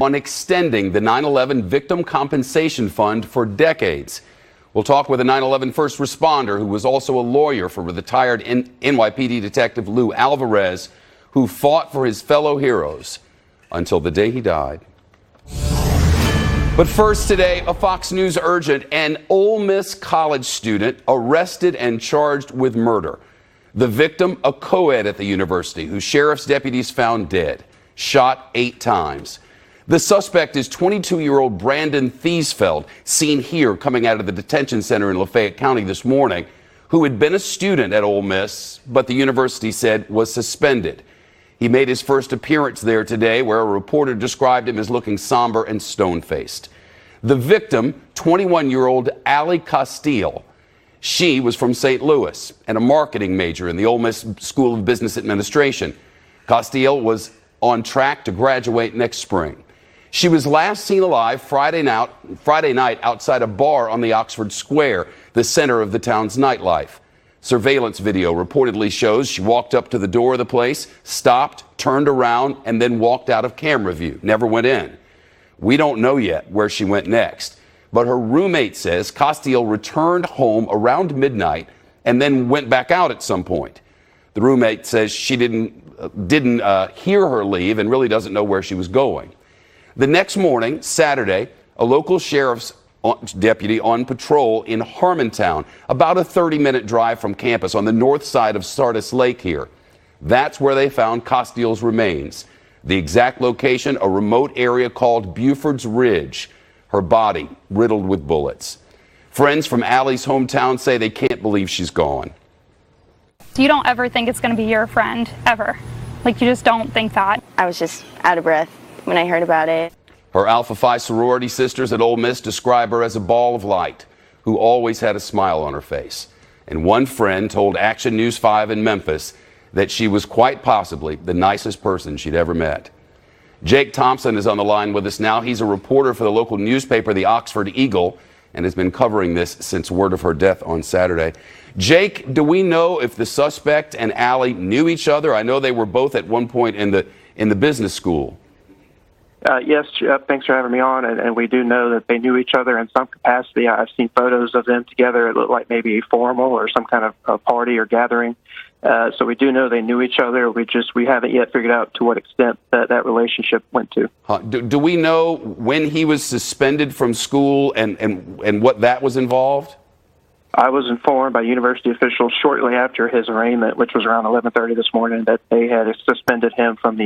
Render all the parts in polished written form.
on extending the 9/11 Victim Compensation Fund for decades. We'll talk with a 9/11 first responder who was also a lawyer for retired NYPD Detective Lou Alvarez, who fought for his fellow heroes until the day he died. But first today, a Fox News urgent: an Ole Miss college student arrested and charged with murder. The victim, a co-ed at the university, who sheriff's deputies found dead, shot 8 times. The suspect is 22-year-old Brandon Thiesfeld, seen here coming out of the detention center in Lafayette County this morning, who had been a student at Ole Miss, but the university said was suspended. He made his first appearance there today, where a reporter described him as looking somber and stone-faced. The victim, 21-year-old Allie Castile. She was from St. Louis and a marketing major in the Ole Miss School of Business Administration. Castile was on track to graduate next spring. She was last seen alive Friday night outside a bar on the Oxford Square, the center of the town's nightlife. Surveillance video reportedly shows she walked up to the door of the place, stopped, turned around, and then walked out of camera view, never went in. We don't know yet where she went next, but her roommate says Castile returned home around midnight and then went back out at some point. The roommate says she didn't hear her leave and really doesn't know where she was going. The next morning, Saturday, a local sheriff's deputy on patrol in Harmontown, about a 30-minute drive from campus on the north side of Sardis Lake here. That's where they found Castile's remains. The exact location, a remote area called Buford's Ridge. Her body riddled with bullets. Friends from Allie's hometown say they can't believe she's gone. You don't ever think it's going to be your friend, ever. Like, you just don't think that. I was just out of breath when I heard about it. Her Alpha Phi sorority sisters at Ole Miss describe her as a ball of light who always had a smile on her face. And one friend told Action News 5 in Memphis that she was quite possibly the nicest person she'd ever met. Jake Thompson is on the line with us now. He's a reporter for the local newspaper, the Oxford Eagle, and has been covering this since word of her death on Saturday. Jake, do we know if the suspect and Allie knew each other? I know they were both at one point in the business school. Yes, Jeff, thanks for having me on. And we do know that they knew each other in some capacity. I've seen photos of them together. It looked like maybe a formal or some kind of a party or gathering. So we do know they knew each other. We haven't yet figured out to what extent that relationship went to. Do we know when he was suspended from school and what that was involved? I was informed by university officials shortly after his arraignment, which was around 11:30 this morning, that they had suspended him from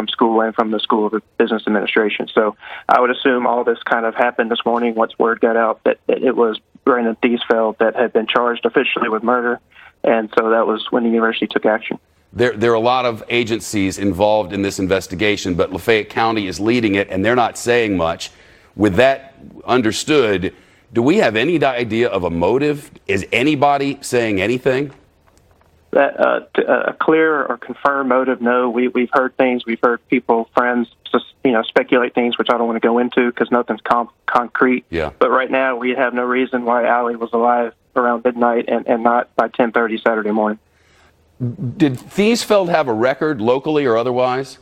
school and from the School of Business Administration. So I would assume all this kind of happened this morning once word got out that it was Brandon Thiesfeld that had been charged officially with murder, and so that was when the university took action. There are a lot of agencies involved in this investigation, but Lafayette County is leading it, and they're not saying much. With that understood, do we have any idea of a motive? Is anybody saying anything? A clear or confirmed motive, no. We've heard things. We've heard people, friends, just speculate things, which I don't want to go into because nothing's concrete. Yeah. But right now, we have no reason why Allie was alive around midnight and not by 10:30 Saturday morning. Did Thiesfeld have a record locally or otherwise?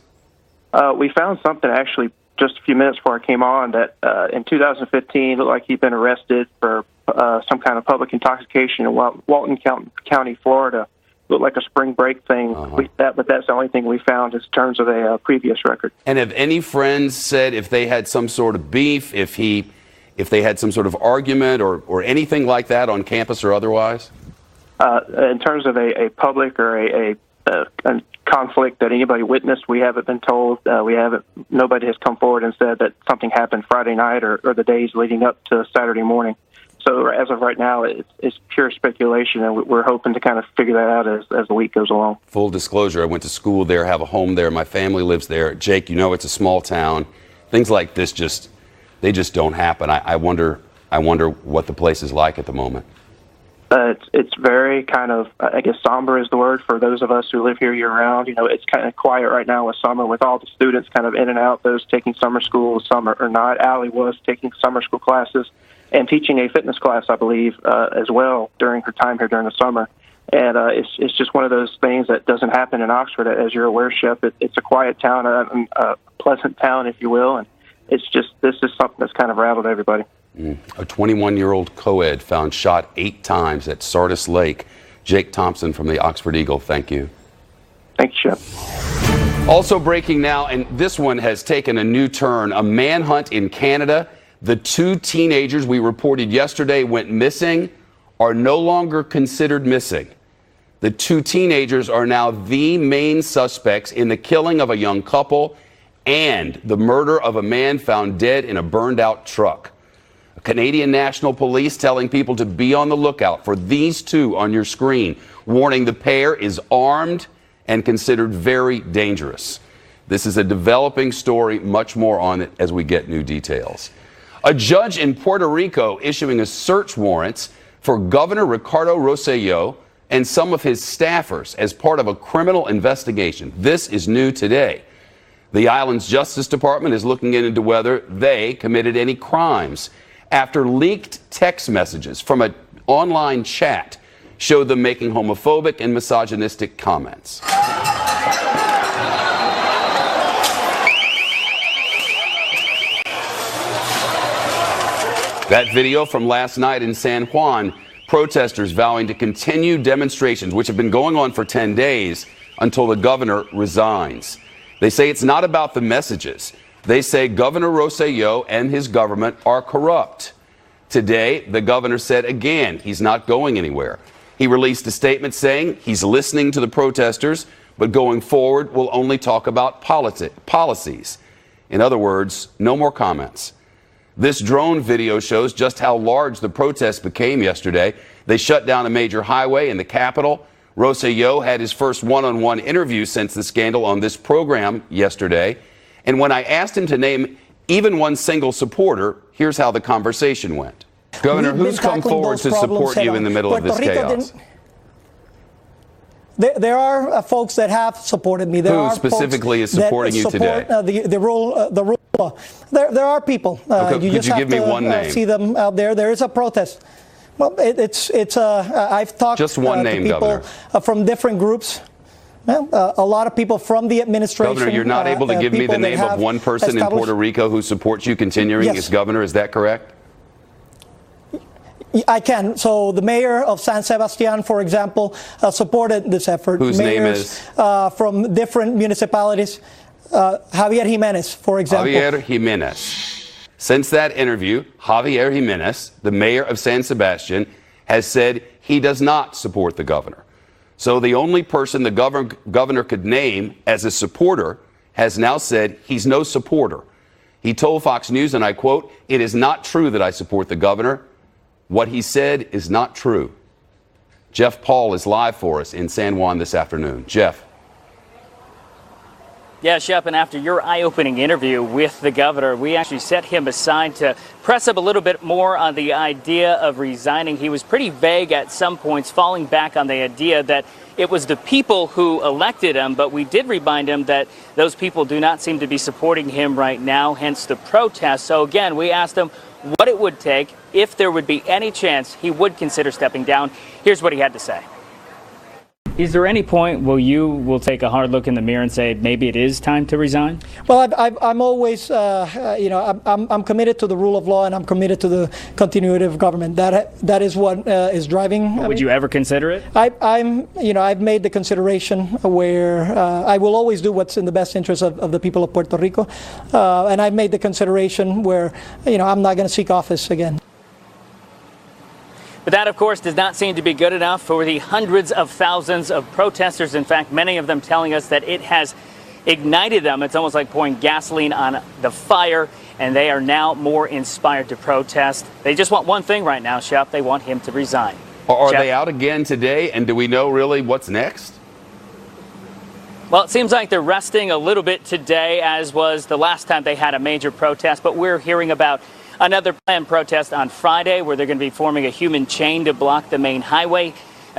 We found something actually just a few minutes before I came on that in 2015 looked like he'd been arrested for some kind of public intoxication in Walton County, Florida. Looked like a spring break thing, but that's the only thing we found in terms of a previous record. And have any friends said if they had some sort of beef, if they had some sort of argument or anything like that on campus or otherwise? In terms of a public or a conflict that anybody witnessed, we haven't been told. Nobody has come forward and said that something happened Friday night or the days leading up to Saturday morning. So as of right now, it's pure speculation, and we're hoping to kind of figure that out as the week goes along. Full disclosure, I went to school there, have a home there. My family lives there. Jake, it's a small town. Things like this they just don't happen. I wonder what the place is like at the moment. It's very kind of, I guess, somber is the word for those of us who live here year-round. It's kind of quiet right now with summer, with all the students kind of in and out, those taking summer school, some are not. Allie was taking summer school classes and teaching a fitness class, I believe, as well during her time here during the summer. And it's just one of those things that doesn't happen in Oxford, as you're aware, Shep. It's a quiet town, a pleasant town, if you will, and it's just, this is something that's kind of rattled everybody. A 21-year-old co-ed found shot 8 times at Sardis Lake. Jake Thompson from the Oxford Eagle, thank you. Thank you, Shep. Also breaking now, and this one has taken a new turn, a manhunt in Canada. The 2 teenagers we reported yesterday went missing are no longer considered missing. The 2 teenagers are now the main suspects in the killing of a young couple and the murder of a man found dead in a burned-out truck. Canadian National Police telling people to be on the lookout for these 2 on your screen, warning the pair is armed and considered very dangerous. This is a developing story, much more on it as we get new details. A judge in Puerto Rico issuing a search warrant for Governor Ricardo Rosselló and some of his staffers as part of a criminal investigation. This is new today. The island's Justice Department is looking into whether they committed any crimes after leaked text messages from an online chat showed them making homophobic and misogynistic comments. That video from last night in San Juan, protesters vowing to continue demonstrations, which have been going on for 10 days until the governor resigns. They say it's not about the messages. They say Governor Rosselló and his government are corrupt. Today, the governor said again he's not going anywhere. He released a statement saying he's listening to the protesters, but going forward will only talk about policies. In other words, no more comments. This drone video shows just how large the protests became yesterday. They shut down a major highway in the capital. Rosselló had his first one-on-one interview since the scandal on this program yesterday. And when I asked him to name even one single supporter, here's how the conversation went. Governor, who's come forward to support you in the middle of this chaos? There are folks that have supported me. Who specifically is supporting you today? The rule of law. There are people. Okay, could you give me one name? See them out there. There is a protest. Well, I've talked just one name, to people from different groups. A lot of people from the administration. Governor, you're not able to give me the name of one person in Puerto Rico who supports you continuing as governor. Is that correct? I can. So the mayor of San Sebastian, for example, supported this effort. Whose name is? From different municipalities. Javier Jimenez, for example. Javier Jimenez. Since that interview, Javier Jimenez, the mayor of San Sebastian, has said he does not support the governor. So the only person the governor could name as a supporter has now said he's no supporter. He told Fox News, and I quote, "It is not true that I support the governor. What he said is not true." Jeff Paul is live for us in San Juan this afternoon. Jeff. Yeah, Shep, and after your eye-opening interview with the governor, we actually set him aside to press up a little bit more on the idea of resigning. He was pretty vague at some points, falling back on the idea that it was the people who elected him, but we did remind him that those people do not seem to be supporting him right now, hence the protest. So again, we asked him what it would take if there would be any chance he would consider stepping down. Here's what he had to say. Is there any point where you will take a hard look in the mirror and say maybe it is time to resign? Well, I'm always, I'm committed to the rule of law, and I'm committed to the continuity of government. That is what is driving. Would you ever consider it? I've made the consideration where I will always do what's in the best interest of the people of Puerto Rico, and I've made the consideration where, I'm not going to seek office again. But that, of course, does not seem to be good enough for the hundreds of thousands of protesters. In fact, many of them telling us that it has ignited them. It's almost like pouring gasoline on the fire, and they are now more inspired to protest. They just want one thing right now, Shep. They want him to resign. Are they out again today, and do we know really what's next? Well, it seems like they're resting a little bit today, as was the last time they had a major protest. But we're hearing about another planned protest on Friday where they're going to be forming a human chain to block the main highway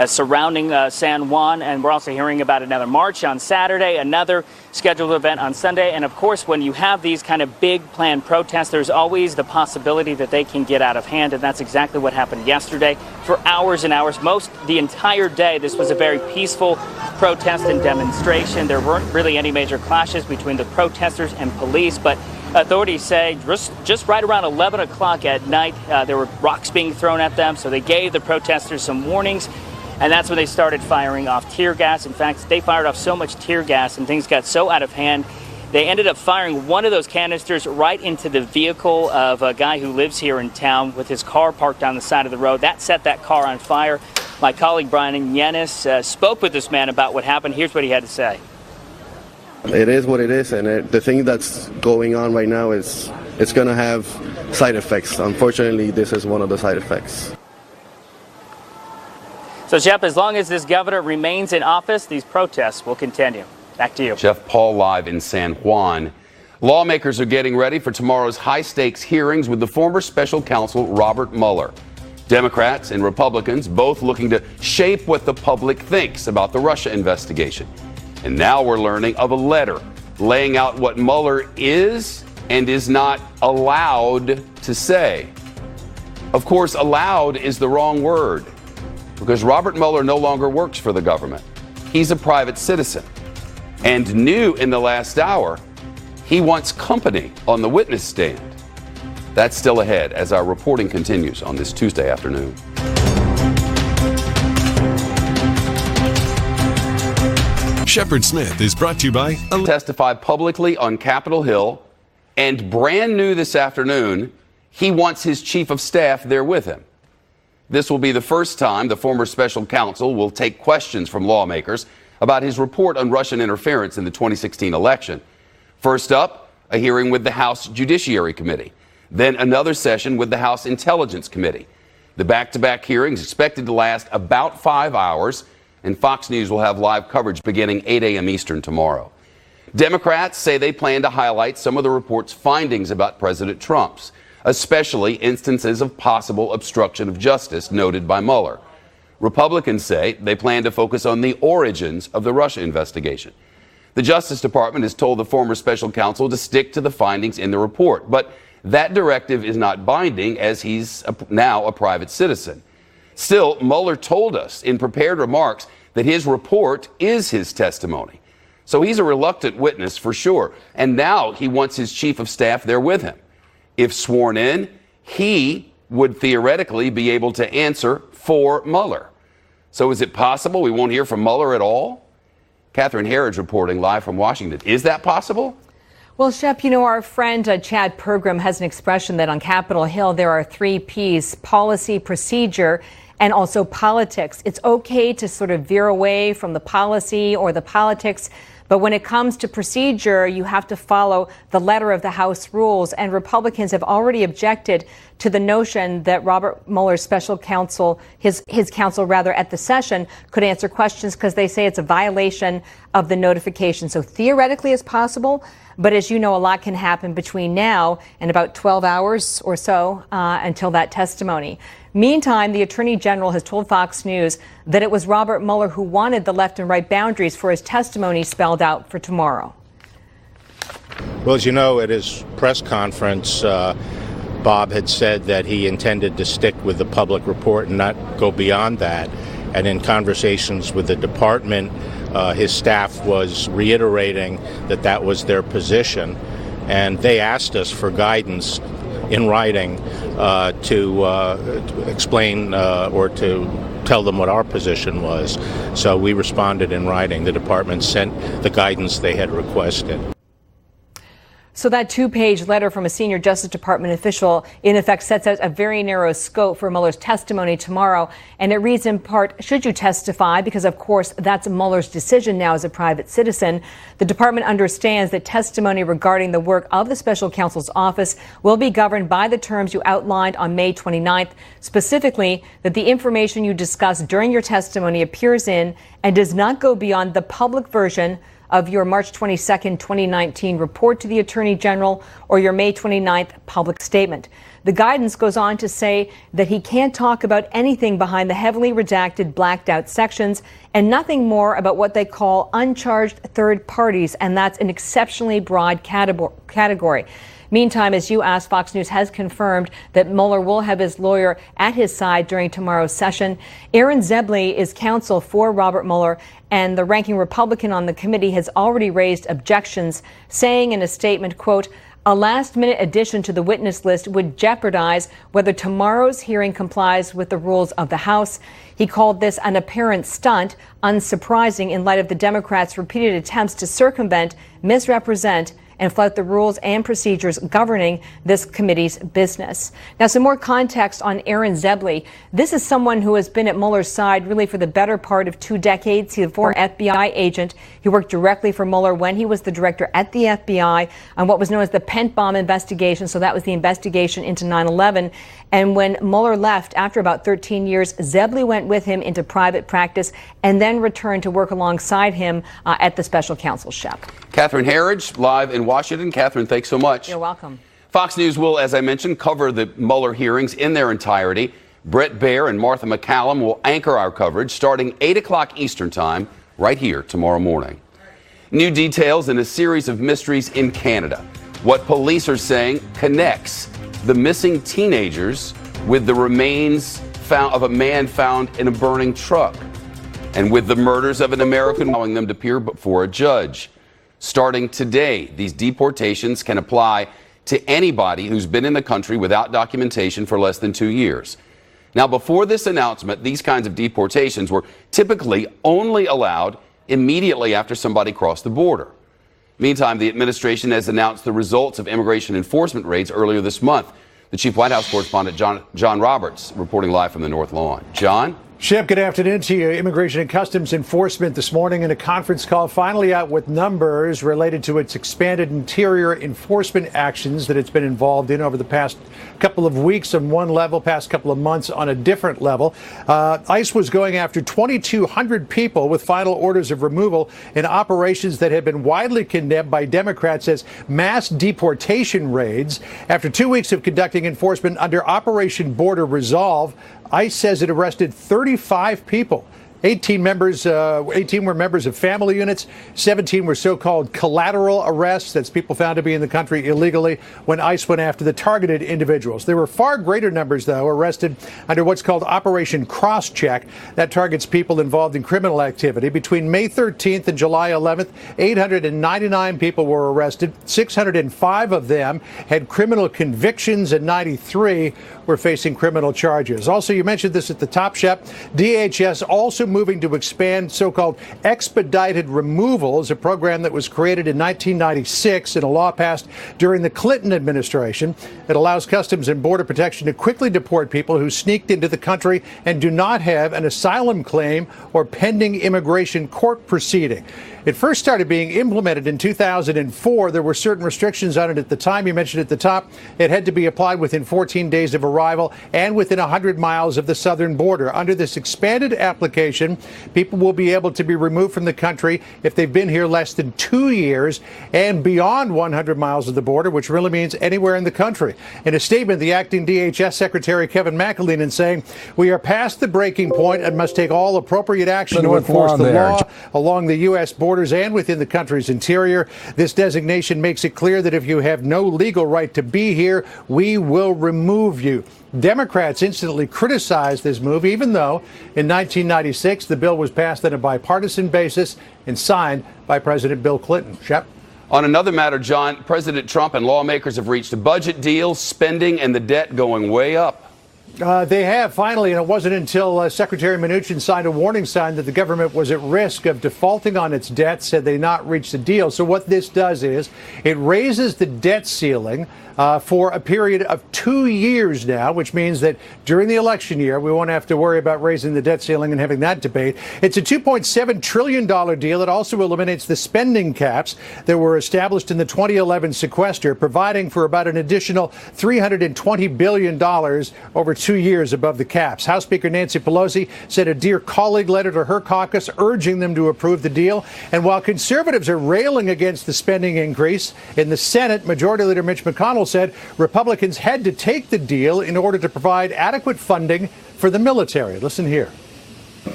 surrounding San Juan. And we're also hearing about another march on Saturday, another scheduled event on Sunday. And of course, when you have these kind of big planned protests, there's always the possibility that they can get out of hand. And that's exactly what happened yesterday for hours and hours. The entire day, this was a very peaceful protest and demonstration. There weren't really any major clashes between the protesters and police, but Authorities say just right around 11 o'clock at night, there were rocks being thrown at them, so they gave the protesters some warnings, and that's when they started firing off tear gas. In fact, they fired off so much tear gas and things got so out of hand, they ended up firing one of those canisters right into the vehicle of a guy who lives here in town with his car parked on the side of the road. That set that car on fire. My colleague Brian Yanis spoke with this man about what happened. Here's what he had to say. It is what it is, and the thing that's going on right now is it's going to have side effects. Unfortunately, this is one of the side effects. So, Shep, as long as this governor remains in office, these protests will continue. Back to you. Jeff Paul live in San Juan. Lawmakers are getting ready for tomorrow's high-stakes hearings with the former special counsel Robert Mueller. Democrats and Republicans both looking to shape what the public thinks about the Russia investigation. And now we're learning of a letter laying out what Mueller is and is not allowed to say. Of course, allowed is the wrong word because Robert Mueller no longer works for the government. He's a private citizen. And new in the last hour, he wants company on the witness stand. That's still ahead as our reporting continues on this Tuesday afternoon. Shepard Smith is brought to you by Testify publicly on Capitol Hill, and brand new this afternoon, he wants his chief of staff there with him. This will be the first time the former special counsel will take questions from lawmakers about his report on Russian interference in the 2016 election. First up, a hearing with the House Judiciary Committee, then another session with the House Intelligence Committee. The back-to-back hearings expected to last about 5 hours, and Fox News will have live coverage beginning 8 a.m. Eastern tomorrow. Democrats say they plan to highlight some of the report's findings about President Trump's, especially instances of possible obstruction of justice noted by Mueller. Republicans say they plan to focus on the origins of the Russia investigation. The Justice Department has told the former special counsel to stick to the findings in the report, but that directive is not binding as he's now a private citizen. Still, Mueller told us in prepared remarks that his report is his testimony. So he's a reluctant witness for sure, and now he wants his chief of staff there with him. If sworn in, he would theoretically be able to answer for Mueller. So is it possible we won't hear from Mueller at all? Catherine Herridge reporting live from Washington. Is that possible? Well, Shep, you know, our friend Chad Pergram has an expression that on Capitol Hill there are 3 P's: policy, procedure, and also politics. It's okay to sort of veer away from the policy or the politics, but when it comes to procedure, you have to follow the letter of the House rules. And Republicans have already objected to the notion that Robert Mueller's special counsel, his counsel rather, at the session could answer questions because they say it's a violation of the notification. So theoretically it's possible, but as you know, a lot can happen between now and about 12 hours or so until that testimony. Meantime, the Attorney General has told Fox News that it was Robert Mueller who wanted the left and right boundaries for his testimony spelled out for tomorrow. Well, as you know, at his press conference, Bob had said that he intended to stick with the public report and not go beyond that. And in conversations with the department, his staff was reiterating that that was their position. And they asked us for guidance in writing to explain or to tell them what our position was. So we responded in writing. The department sent the guidance they had requested. So that 2-page letter from a senior Justice Department official, in effect, sets out a very narrow scope for Mueller's testimony tomorrow. And it reads in part, should you testify? Because, of course, that's Mueller's decision now as a private citizen. The department understands that testimony regarding the work of the special counsel's office will be governed by the terms you outlined on May 29th, specifically that the information you discuss during your testimony appears in and does not go beyond the public version of your March 22nd, 2019 report to the Attorney General or your May 29th public statement. The guidance goes on to say that he can't talk about anything behind the heavily redacted, blacked out sections and nothing more about what they call uncharged third parties, and that's an exceptionally broad category. Meantime, as you asked, Fox News has confirmed that Mueller will have his lawyer at his side during tomorrow's session. Aaron Zebley is counsel for Robert Mueller, and the ranking Republican on the committee has already raised objections, saying in a statement, quote, A last-minute addition to the witness list would jeopardize whether tomorrow's hearing complies with the rules of the House. He called this an apparent stunt, unsurprising in light of the Democrats' repeated attempts to circumvent, misrepresent, and flout the rules and procedures governing this committee's business. Now, some more context on Aaron Zebley. This is someone who has been at Mueller's side really for the better part of 2 decades. He's a former FBI agent. He worked directly for Mueller when he was the director at the FBI on what was known as the Pent Bomb investigation. So that was the investigation into 9/11. And when Mueller left after about 13 years, Zebley went with him into private practice and then returned to work alongside him at the special counsel, Shep. Catherine Herridge, live in Washington. Catherine, thanks so much. You're welcome. Fox News will, as I mentioned, cover the Mueller hearings in their entirety. Brett Baer and Martha McCallum will anchor our coverage starting 8 o'clock Eastern Time right here tomorrow morning. New details in a series of mysteries in Canada. What police are saying connects the missing teenagers with the remains of a man found in a burning truck, and with the murders of an American, allowing them to appear before a judge. Starting today, these deportations can apply to anybody who's been in the country without documentation for less than 2 years. Now, before this announcement, these kinds of deportations were typically only allowed immediately after somebody crossed the border. Meantime, the administration has announced the results of immigration enforcement raids earlier this month. The chief White House correspondent, John Roberts, reporting live from the North Lawn. John? Shep, good afternoon to you. Immigration and Customs Enforcement this morning in a conference call finally out with numbers related to its expanded interior enforcement actions that it's been involved in over the past couple of weeks on one level, past couple of months on a different level. ICE was going after 2,200 people with final orders of removal in operations that had been widely condemned by Democrats as mass deportation raids. After 2 weeks of conducting enforcement under Operation Border Resolve, ICE says it arrested 35 people. 18 were members of family units. 17 were so-called collateral arrests. That's people found to be in the country illegally when ICE went after the targeted individuals. There were far greater numbers, though, arrested under what's called Operation Crosscheck. That targets people involved in criminal activity. Between May 13th and July 11th, 899 people were arrested. 605 of them had criminal convictions and 93 were facing criminal charges. Also, you mentioned this at the top, Shep. DHS also moving to expand so-called expedited removals, a program that was created in 1996 and a law passed during the Clinton administration. It allows Customs and Border Protection to quickly deport people who sneaked into the country and do not have an asylum claim or pending immigration court proceeding. It first started being implemented in 2004. There were certain restrictions on it at the time. You mentioned at the top, it had to be applied within 14 days of arrival and within 100 miles of the southern border. Under this expanded application, people will be able to be removed from the country if they've been here less than 2 years and beyond 100 miles of the border, which really means anywhere in the country. In a statement, the acting DHS Secretary Kevin McAleenan saying, "We are past the breaking point and must take all appropriate action to enforce the law along the U.S. border and within the country's interior. This designation makes it clear that if you have no legal right to be here, we will remove you." Democrats instantly criticized this move, even though in 1996 the bill was passed on a bipartisan basis and signed by President Bill Clinton. Shep? On another matter, John, President Trump and lawmakers have reached a budget deal, spending and the debt going way up. They have, finally, and it wasn't until Secretary Mnuchin signed a warning sign that the government was at risk of defaulting on its debt, said they not reached a deal. So what this does is it raises the debt ceiling for a period of 2 years now, which means that during the election year, we won't have to worry about raising the debt ceiling and having that debate. It's a $2.7 trillion deal. It also eliminates the spending caps that were established in the 2011 sequester, providing for about an additional $320 billion over 2 years above the caps. House Speaker Nancy Pelosi sent a Dear Colleague letter to her caucus urging them to approve the deal. And while conservatives are railing against the spending increase, in the Senate, Majority Leader Mitch McConnell said Republicans had to take the deal in order to provide adequate funding for the military. Listen here.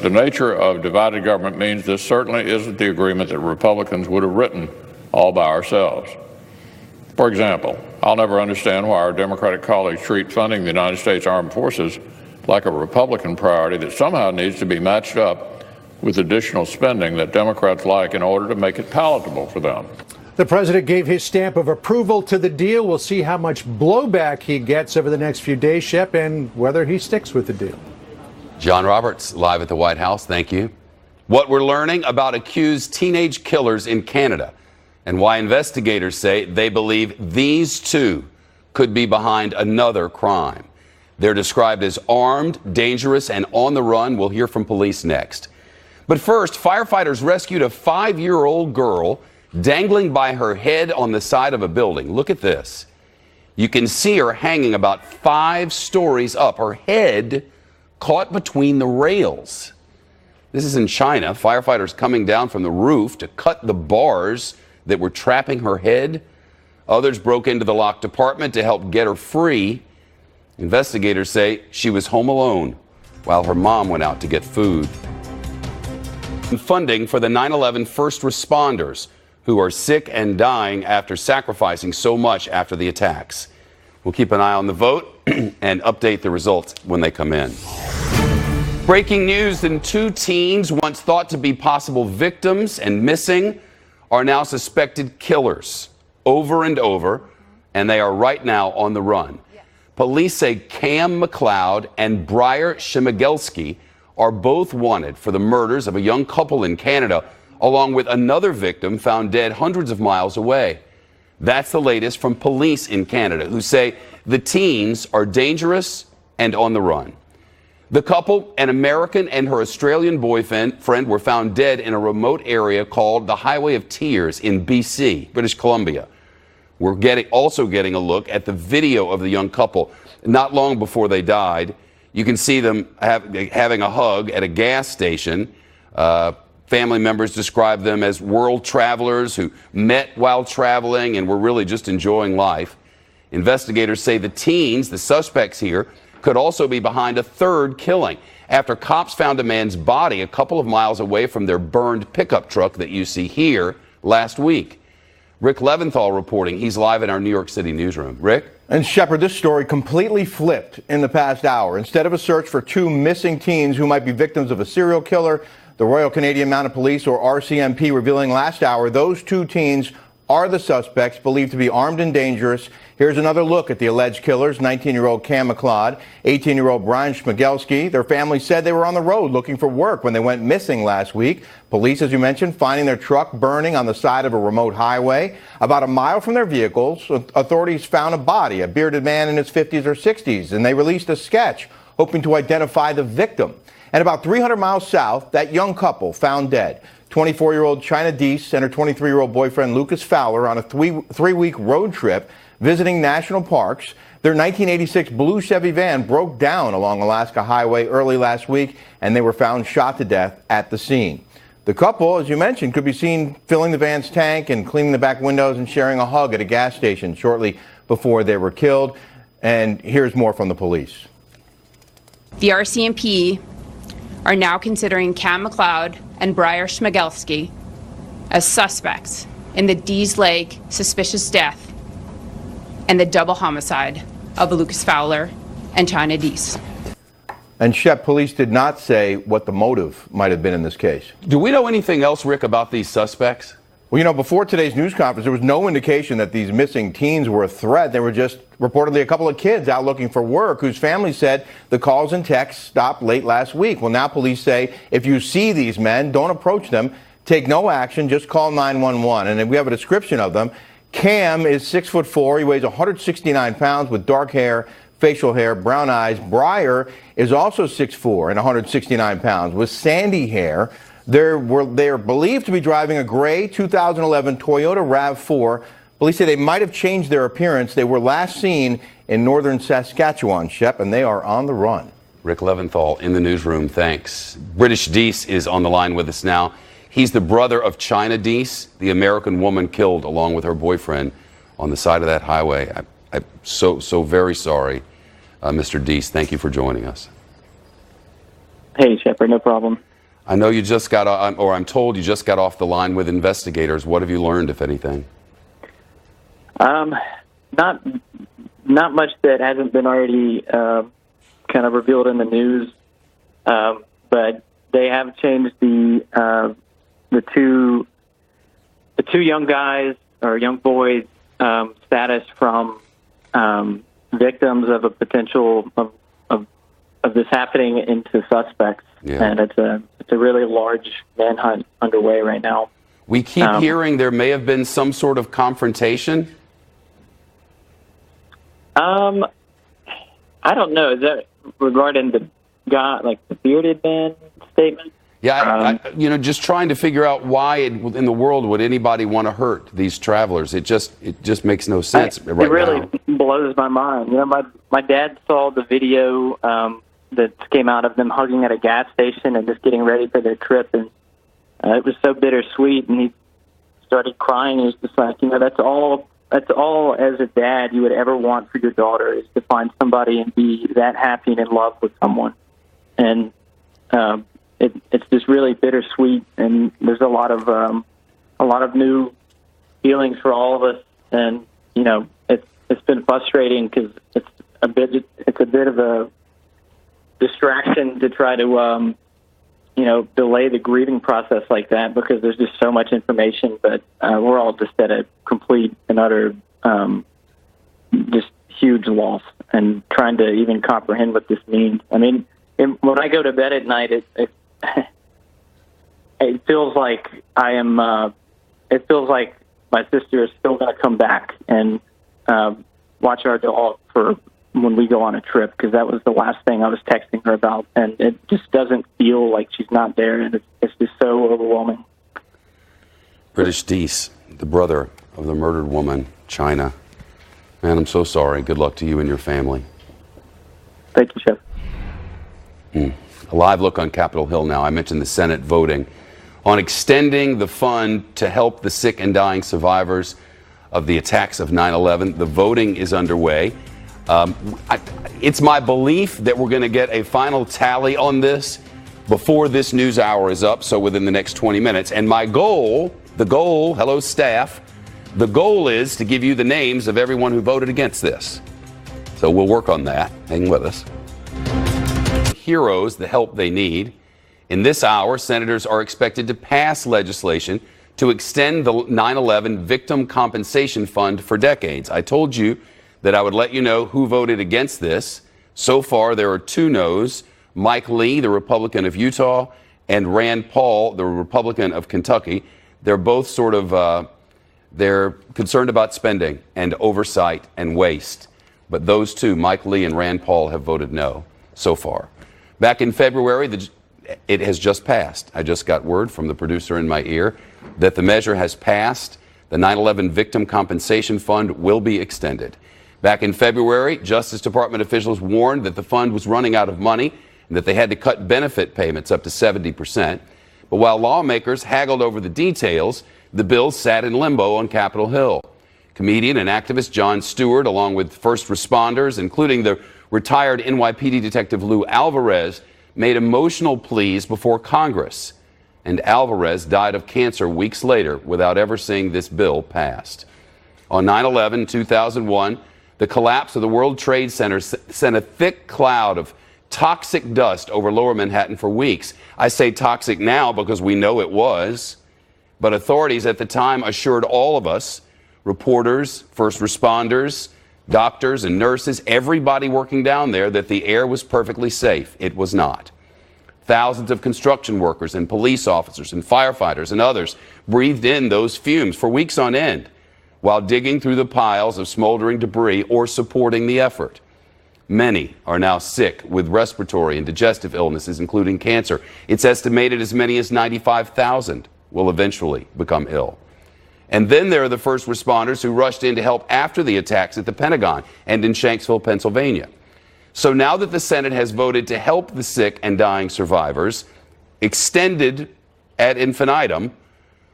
The nature of divided government means this certainly isn't the agreement that Republicans would have written all by ourselves. For example, I'll never understand why our Democratic colleagues treat funding the United States Armed Forces like a Republican priority that somehow needs to be matched up with additional spending that Democrats like in order to make it palatable for them. The president gave his stamp of approval to the deal. We'll see how much blowback he gets over the next few days, Shep, and whether he sticks with the deal. John Roberts, live at the White House. Thank you. What we're learning about accused teenage killers in Canada and why investigators say they believe these two could be behind another crime. They're described as armed, dangerous, and on the run. We'll hear from police next. But first, firefighters rescued a 5-year-old girl dangling by her head on the side of a building. Look at this. You can see her hanging about 5 stories up, her head caught between the rails. This is in China. Firefighters coming down from the roof to cut the bars that were trapping her head. Others broke into the locked apartment to help get her free. Investigators say she was home alone while her mom went out to get food. Funding for the 9/11 first responders who are sick and dying after sacrificing so much after the attacks. We'll keep an eye on the vote and update the results when they come in. Breaking news, and 2 teens once thought to be possible victims and missing are now suspected killers over and over, and they are right now on the run. Police say Cam McLeod and Briar Shemigelski are both wanted for the murders of a young couple in Canada, along with another victim found dead hundreds of miles away. That's the latest from police in Canada, who say the teens are dangerous and on the run. The couple, an American and her Australian boyfriend, were found dead in a remote area called the Highway of Tears in BC, British Columbia. We're also getting a look at the video of the young couple not long before they died. You can see them having a hug at a gas station. Family members describe them as world travelers who met while traveling and were really just enjoying life. Investigators say the teens, the suspects here, could also be behind a third killing after cops found a man's body a couple of miles away from their burned pickup truck that you see here last week. Rick Leventhal reporting. He's live in our New York City newsroom. Rick? And Shepard, this story completely flipped in the past hour. Instead of a search for 2 missing teens who might be victims of a serial killer, the Royal Canadian Mounted Police, or RCMP, revealing last hour those 2 teens are the suspects believed to be armed and dangerous. Here's another look at the alleged killers, 19-year-old Cam McLeod, 18-year-old Brian Shmigelski. Their family said they were on the road looking for work when they went missing last week. Police, as you mentioned, finding their truck burning on the side of a remote highway. About a mile from their vehicles, authorities found a body, a bearded man in his 50s or 60s, and they released a sketch hoping to identify the victim. And about 300 miles south, that young couple found dead. 24-year-old China Deese and her 23-year-old boyfriend Lucas Fowler on a 3-week road trip visiting national parks. Their 1986 blue Chevy van broke down along Alaska Highway early last week, and they were found shot to death at the scene. The couple, as you mentioned, could be seen filling the van's tank and cleaning the back windows and sharing a hug at a gas station shortly before they were killed. And here's more from the police. The RCMP are now considering Cam McLeod and Briar Shmigelski as suspects in the Dease Lake suspicious death and the double homicide of Lucas Fowler and China Deese. And Shep, police did not say what the motive might have been in this case. Do we know anything else, Rick, about these suspects? Well, you know, before today's news conference, there was no indication that these missing teens were a threat. They were just reportedly a couple of kids out looking for work whose families said the calls and texts stopped late last week. Well, now police say if you see these men, don't approach them, take no action, just call 911. And we have a description of them. Cam is 6'4". He weighs 169 pounds with dark hair, facial hair, brown eyes. Briar is also 6'4" and 169 pounds with sandy hair. They're believed to be driving a gray 2011 Toyota RAV4. Police say they might have changed their appearance. They were last seen in northern Saskatchewan, Shep, and they are on the run. Rick Leventhal in the newsroom, thanks. British Deese is on the line with us now. He's the brother of China Deese, the American woman killed along with her boyfriend on the side of that highway. I'm so very sorry, Mr. Deese. Thank you for joining us. Hey, Shepard, no problem. I know you just got, or I'm told you just got off the line with investigators. What have you learned, if anything? Not much that hasn't been already kind of revealed in the news, but they have changed the two young guys or young boys' status from victims of a potential of this happening into suspects, and it's a really large manhunt underway right now. We keep hearing there may have been some sort of confrontation. I don't know. Is that regarding the guy, like the bearded man statement? Yeah, just trying to figure out why in the world would anybody want to hurt these travelers. It just makes no sense right now. It really blows my mind. My dad saw the video that came out of them hugging at a gas station and just getting ready for their trip, and it was so bittersweet. And he started crying. He was just like, that's all as a dad you would ever want for your daughter, is to find somebody and be that happy and in love with someone. And it's just really bittersweet, and there's a lot of new feelings for all of us. And it's been frustrating because it's a bit of a distraction to try to delay the grieving process like that, because there's just so much information. But we're all just at a complete and utter just huge loss, and trying to even comprehend what this means. I mean, when I go to bed at night, it feels like I am. It feels like my sister is still going to come back and watch our dog for when we go on a trip, because that was the last thing I was texting her about, and it just doesn't feel like she's not there, and it's just so overwhelming. British Deese, the brother of the murdered woman, China. Man, I'm so sorry. Good luck to you and your family. Thank you, Shepard. A live look on Capitol Hill now. I mentioned the Senate voting on extending the fund to help the sick and dying survivors of the attacks of 9/11. The voting is underway. It's my belief that we're going to get a final tally on this before this news hour is up, so within the next 20 minutes. And my goal, hello staff, the goal is to give you the names of everyone who voted against this. So we'll work on that. Hang with us. Heroes the help they need. In this hour, senators are expected to pass legislation to extend the 9/11 Victim Compensation Fund for decades. I told you that I would let you know who voted against this. So far, there are 2 no's. Mike Lee, the Republican of Utah, and Rand Paul, the Republican of Kentucky. They're both sort of, they're concerned about spending and oversight and waste. But those 2, Mike Lee and Rand Paul, have voted no so far. Back in February, it has just passed. I just got word from the producer in my ear that the measure has passed. The 9/11 Victim Compensation Fund will be extended. Back in February, Justice Department officials warned that the fund was running out of money and that they had to cut benefit payments up to 70%. But while lawmakers haggled over the details, the bill sat in limbo on Capitol Hill. Comedian and activist Jon Stewart, along with first responders, including the retired NYPD detective Lou Alvarez, made emotional pleas before Congress. And Alvarez died of cancer weeks later without ever seeing this bill passed. On 9/11, 2001, the collapse of the World Trade Center sent a thick cloud of toxic dust over lower Manhattan for weeks. I say toxic now because we know it was. But authorities at the time assured all of us, reporters, first responders, doctors and nurses, everybody working down there, that the air was perfectly safe. It was not. Thousands of construction workers and police officers and firefighters and others breathed in those fumes for weeks on end while digging through the piles of smoldering debris or supporting the effort. Many are now sick with respiratory and digestive illnesses, including cancer. It's estimated as many as 95,000 will eventually become ill. And then there are the first responders who rushed in to help after the attacks at the Pentagon and in Shanksville, Pennsylvania. So now that the Senate has voted to help the sick and dying survivors, extended ad infinitum,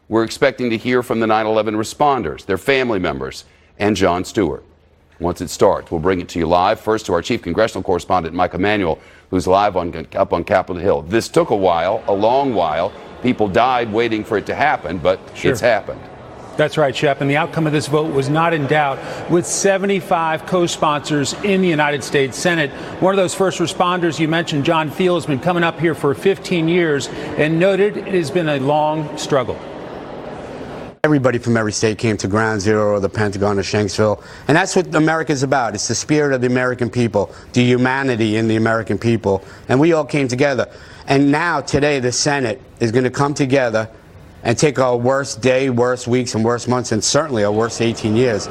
we're expecting to hear from the 9/11 responders, their family members, and Jon Stewart. Once it starts, we'll bring it to you live. First to our chief congressional correspondent, Mike Emanuel, who's live up on Capitol Hill. This took a while, a long while. People died waiting for it to happen, but It's happened. That's right, Shep. And the outcome of this vote was not in doubt, with 75 co-sponsors in the United States Senate. One of those first responders you mentioned, John Field, has been coming up here for 15 years and noted it has been a long struggle. Everybody from every state came to Ground Zero or the Pentagon or Shanksville. And that's what America's about. It's the spirit of the American people, the humanity in the American people. And we all came together. And now, today, the Senate is going to come together and take our worst day, worst weeks, and worst months, and certainly our worst 18 years.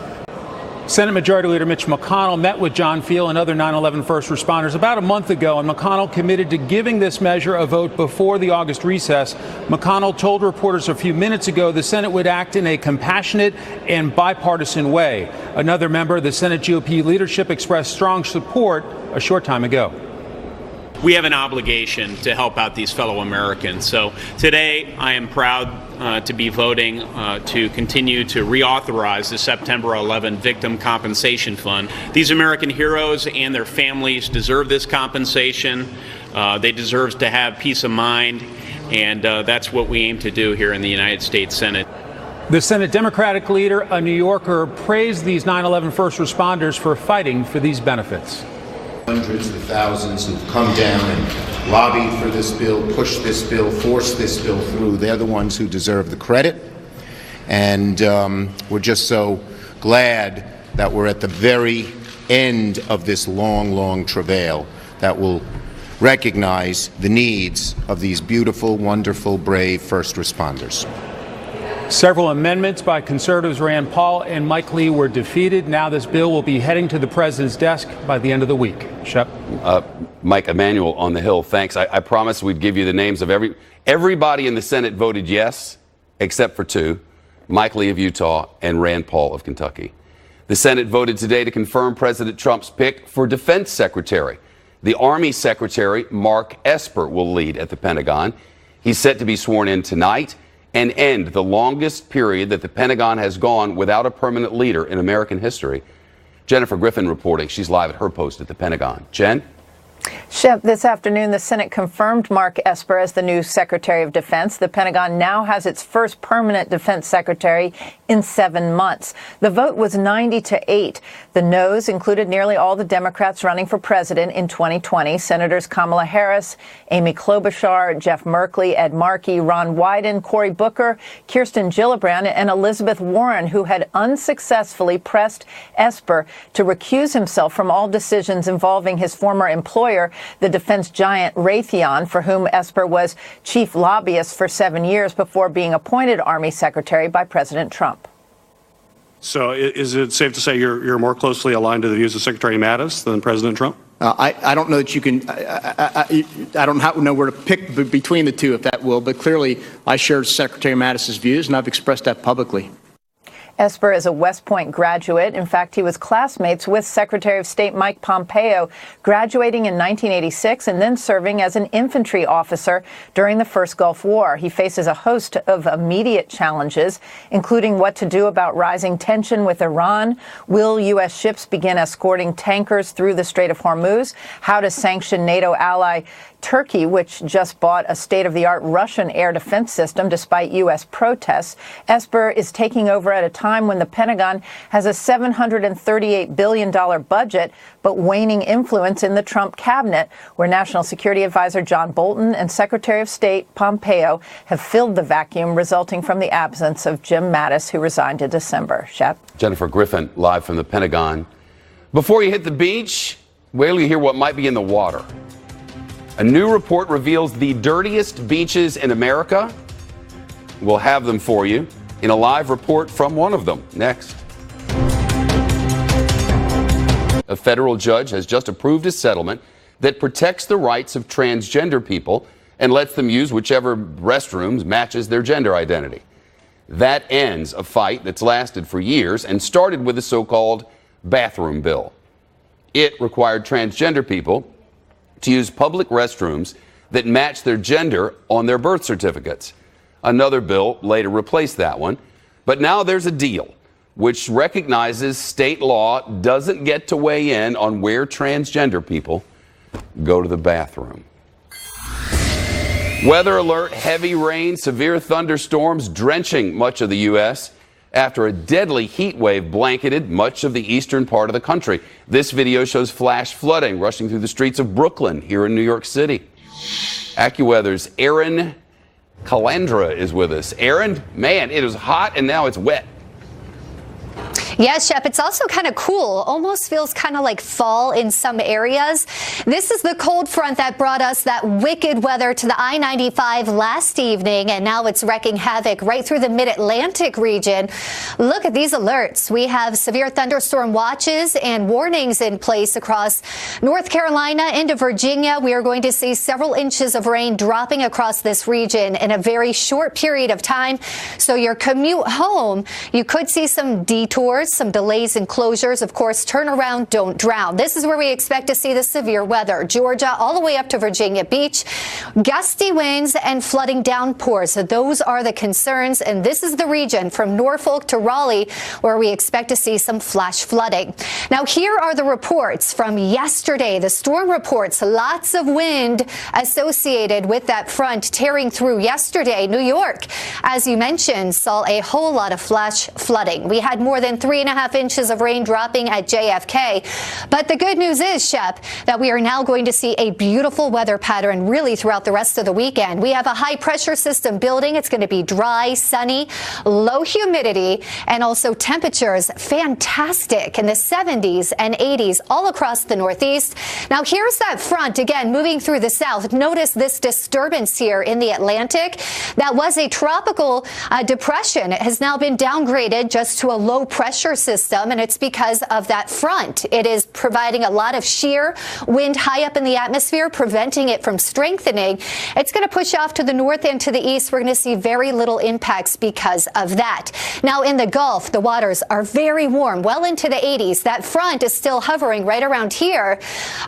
Senate Majority Leader Mitch McConnell met with John Field and other 9/11 first responders about a month ago, and McConnell committed to giving this measure a vote before the August recess. McConnell told reporters a few minutes ago the Senate would act in a compassionate and bipartisan way. Another member of the Senate GOP leadership expressed strong support a short time ago. We have an obligation to help out these fellow Americans. So today I am proud to be voting to continue to reauthorize the September 11 Victim Compensation Fund. These American heroes and their families deserve this compensation. They deserve to have peace of mind, and that's what we aim to do here in the United States Senate. The Senate Democratic leader, a New Yorker, praised these 9/11 first responders for fighting for these benefits. Hundreds of thousands who've come down and lobbied for this bill, pushed this bill, forced this bill through. They're the ones who deserve the credit. And we're just so glad that we're at the very end of this long, long travail that will recognize the needs of these beautiful, wonderful, brave first responders. Several amendments by conservatives Rand Paul and Mike Lee were defeated. Now this bill will be heading to the president's desk by the end of the week. Shep. Mike Emanuel on the Hill, thanks. I promised we'd give you the names of everybody in the Senate voted yes, except for two, Mike Lee of Utah and Rand Paul of Kentucky. The Senate voted today to confirm President Trump's pick for Defense Secretary. The Army Secretary, Mark Esper, will lead at the Pentagon. He's set to be sworn in tonight and end the longest period that the Pentagon has gone without a permanent leader in American history. Jennifer Griffin reporting. She's live at her post at the Pentagon. Jen? Shep, this afternoon, the Senate confirmed Mark Esper as the new Secretary of Defense. The Pentagon now has its first permanent defense secretary in 7 months. The vote was 90-8. The noes included nearly all the Democrats running for president in 2020. Senators Kamala Harris, Amy Klobuchar, Jeff Merkley, Ed Markey, Ron Wyden, Cory Booker, Kirsten Gillibrand, and Elizabeth Warren, who had unsuccessfully pressed Esper to recuse himself from all decisions involving his former employer, the defense giant Raytheon, for whom Esper was chief lobbyist for 7 years before being appointed Army Secretary by President Trump. So is it safe to say you're more closely aligned to the views of Secretary Mattis than President Trump? I don't know that you can, I don't know where to pick between the two, if that will, but clearly I share Secretary Mattis's views, and I've expressed that publicly. Esper is a West Point graduate. In fact, he was classmates with Secretary of State Mike Pompeo, graduating in 1986 and then serving as an infantry officer during the first Gulf War. He faces a host of immediate challenges, including what to do about rising tension with Iran, will U.S. ships begin escorting tankers through the Strait of Hormuz, how to sanction NATO ally Turkey, which just bought a state-of-the-art Russian air defense system despite U.S. protests. Esper is taking over at a time when the Pentagon has a $738 billion budget, but waning influence in the Trump cabinet, where National Security Advisor John Bolton and Secretary of State Pompeo have filled the vacuum resulting from the absence of Jim Mattis, who resigned in December. Shep. Jennifer Griffin, live from the Pentagon. Before you hit the beach, wait till you hear what might be in the water. A new report reveals the dirtiest beaches in America. We'll have them for you in a live report from one of them next. A federal judge has just approved a settlement that protects the rights of transgender people and lets them use whichever restrooms matches their gender identity. That ends a fight that's lasted for years and started with the so-called bathroom bill. It required transgender people to use public restrooms that match their gender on their birth certificates. Another bill later replaced that one. But now there's a deal which recognizes state law doesn't get to weigh in on where transgender people go to the bathroom. Weather alert, heavy rain, severe thunderstorms drenching much of the U.S. after a deadly heat wave blanketed much of the eastern part of the country. This video shows flash flooding rushing through the streets of Brooklyn here in New York City. AccuWeather's Aaron Calandra is with us. Aaron, man, it was hot and now it's wet. Yes, Shep, it's also kind of cool. Almost feels kind of like fall in some areas. This is the cold front that brought us that wicked weather to the I-95 last evening, and now it's wreaking havoc right through the mid-Atlantic region. Look at these alerts. We have severe thunderstorm watches and warnings in place across North Carolina into Virginia. We are going to see several inches of rain dropping across this region in a very short period of time. So your commute home, you could see some detours, some delays and closures. Of course, turn around, don't drown. This is where we expect to see the severe weather. Georgia all the way up to Virginia Beach. Gusty winds and flooding downpours. So those are the concerns. And this is the region from Norfolk to Raleigh where we expect to see some flash flooding. Now, here are the reports from yesterday. The storm reports lots of wind associated with that front tearing through yesterday. New York, as you mentioned, saw a whole lot of flash flooding. We had more than 3.5 inches of rain dropping at JFK. But the good news is, Shep, that we are now going to see a beautiful weather pattern really throughout the rest of the weekend. We have a high pressure system building. It's going to be dry, sunny, low humidity, and also temperatures fantastic in the 70s and 80s all across the Northeast. Now, here's that front again moving through the south. Notice this disturbance here in the Atlantic. That was a tropical depression. It has now been downgraded just to a low pressure system, and it's because of that front. It is providing a lot of shear wind high up in the atmosphere, preventing it from strengthening. It's going to push off to the north and to the east. We're going to see very little impacts because of that. Now, in the Gulf, the waters are very warm, well into the 80s. That front is still hovering right around here.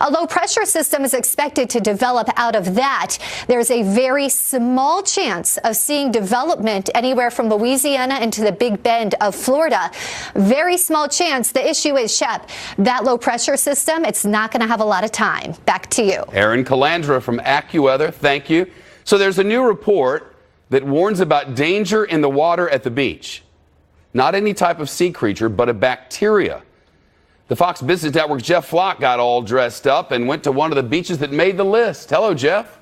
A low pressure system is expected to develop out of that. There's a very small chance of seeing development anywhere from Louisiana into the Big Bend of Florida. Very small chance. The issue is, Shep, that low pressure system, it's not going to have a lot of time. Back to you. Aaron Calandra from AccuWeather, thank you. So there's a new report that warns about danger in the water at the beach. Not any type of sea creature, but a bacteria. The Fox Business Network's Jeff Flock got all dressed up and went to one of the beaches that made the list. Hello, Jeff.